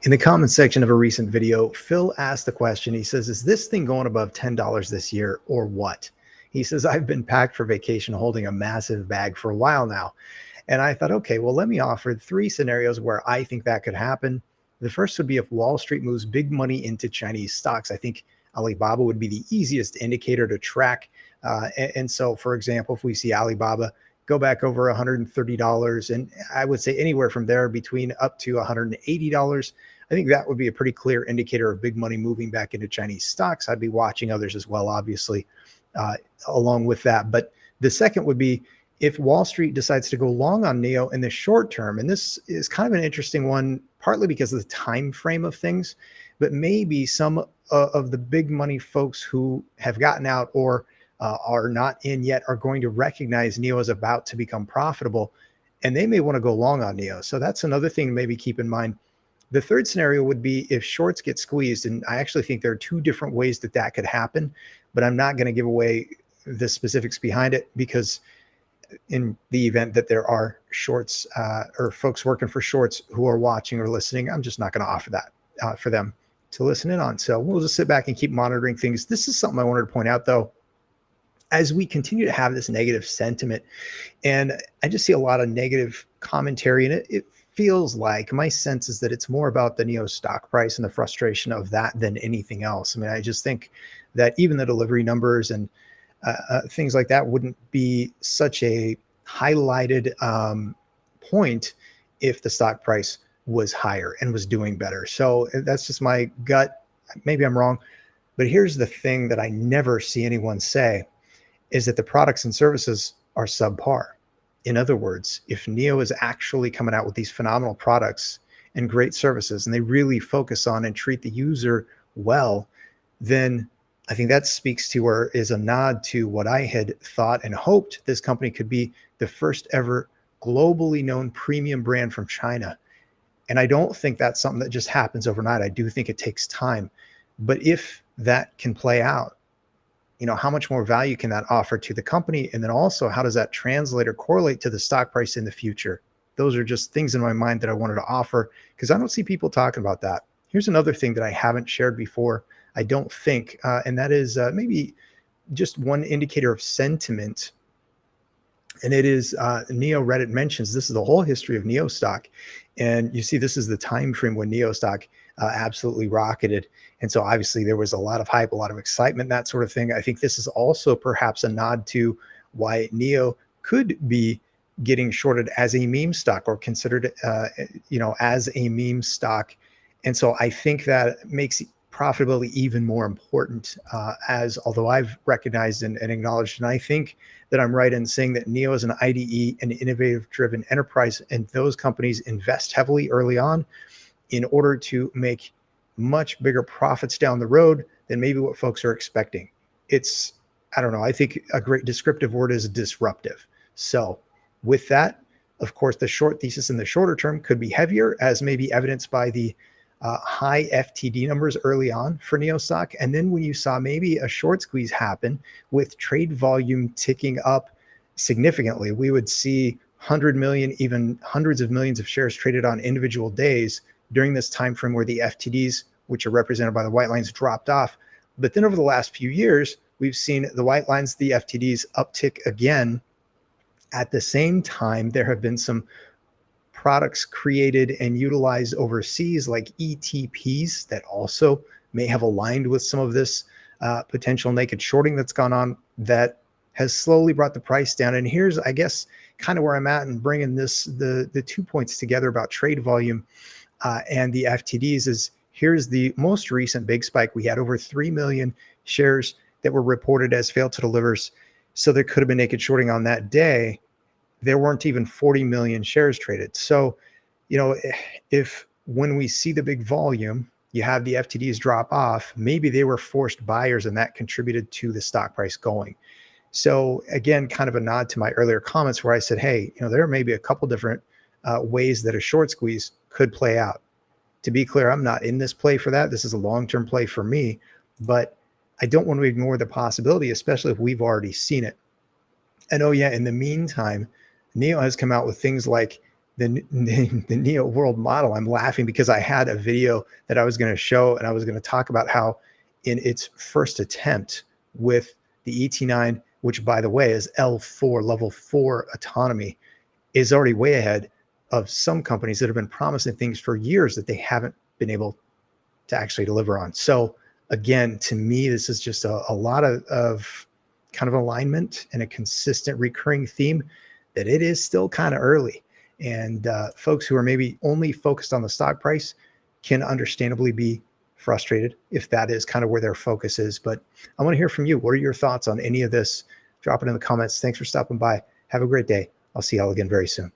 In the comments section of a recent video, Phil asked the question. He says, is this thing going above $10 this year or what? He says, I've been packed for vacation holding a massive bag for a while now. And I thought, okay, well, let me offer three scenarios where I think that could happen. The first would be if Wall Street moves big money into Chinese stocks. I think Alibaba would be the easiest indicator to track. And so, for example, if we see Alibaba go back over $130, and I would say anywhere from there between up to $180, I think that would be a pretty clear indicator of big money moving back into Chinese stocks. I'd be watching others as well, obviously, along with that. But the second would be if Wall Street decides to go long on NIO in the short term. And this is kind of an interesting one, partly because of the time frame of things, but maybe some of the big money folks who have gotten out or are not in yet are going to recognize NIO is about to become profitable, and they may want to go long on NIO. So that's another thing to maybe keep in mind. The third scenario would be if shorts get squeezed, and I actually think there are two different ways that that could happen, but I'm not going to give away the specifics behind it because in the event that there are shorts or folks working for shorts who are watching or listening, I'm just not going to offer that for them to listen in on. So we'll just sit back and keep monitoring things. This is something I wanted to point out, though. As we continue to have this negative sentiment, and I just see a lot of negative commentary, and it feels like my sense is that it's more about the NIO stock price and the frustration of that than anything else. I mean, I just think that even the delivery numbers and things like that wouldn't be such a highlighted point if the stock price was higher and was doing better. So that's just my gut. Maybe I'm wrong, but here's the thing that I never see anyone say is that the products and services are subpar. In other words, if NIO is actually coming out with these phenomenal products and great services, and they really focus on and treat the user well, then I think that speaks to or is a nod to what I had thought and hoped this company could be the first ever globally known premium brand from China. And I don't think that's something that just happens overnight. I do think it takes time. But if that can play out, how much more value can that offer to the company? And then also, how does that translate or correlate to the stock price in the future? Those are just things in my mind that I wanted to offer because I don't see people talking about that. Here's another thing that I haven't shared before, I don't think, and that is maybe just one indicator of sentiment. And it is NIO Reddit mentions this is the whole history of NIO Stock. And you see, this is the time frame when NIO Stock absolutely rocketed. And so obviously there was a lot of hype, a lot of excitement, that sort of thing. I think this is also perhaps a nod to why NIO could be getting shorted as a meme stock or considered, as a meme stock. And so I think that makes profitability even more important as although I've recognized and acknowledged, and I think that I'm right in saying that NIO is an IDE, an innovative driven enterprise, and those companies invest heavily early on in order to make much bigger profits down the road than maybe what folks are expecting. It's, I don't know, I think a great descriptive word is disruptive. So with that, of course, the short thesis in the shorter term could be heavier, as may be evidenced by the high FTD numbers early on for NIO stock. And then when you saw maybe a short squeeze happen with trade volume ticking up significantly, we would see 100 million, even hundreds of millions of shares traded on individual days during this time frame where the FTDs, which are represented by the white lines, dropped off. But then over the last few years, we've seen the white lines, the FTDs uptick again. At the same time, there have been some products created and utilized overseas like ETPs that also may have aligned with some of this potential naked shorting that's gone on that has slowly brought the price down. And here's, I guess, kind of where I'm at and bringing the 2 points together about trade volume and the FTDs is here's the most recent big spike. We had over 3 million shares that were reported as failed to delivers. So there could have been naked shorting on that day. There weren't even 40 million shares traded. So, if when we see the big volume, you have the FTDs drop off, maybe they were forced buyers and that contributed to the stock price going. So again, kind of a nod to my earlier comments where I said, hey, there may be a couple different ways that a short squeeze could play out. To be clear, I'm not in this play for that. This is a long-term play for me, but I don't want to ignore the possibility, especially if we've already seen it. And oh yeah, in the meantime, NIO has come out with things like the NIO world model. I'm laughing because I had a video that I was going to show, and I was going to talk about how in its first attempt with the ET9, which by the way is L4, level 4 autonomy, is already way ahead of some companies that have been promising things for years that they haven't been able to actually deliver on. So again, to me, this is just a lot of kind of alignment and a consistent recurring theme that it is still kind of early. And folks who are maybe only focused on the stock price can understandably be frustrated if that is kind of where their focus is. But I want to hear from you. What are your thoughts on any of this? Drop it in the comments. Thanks for stopping by. Have a great day. I'll see y'all again very soon.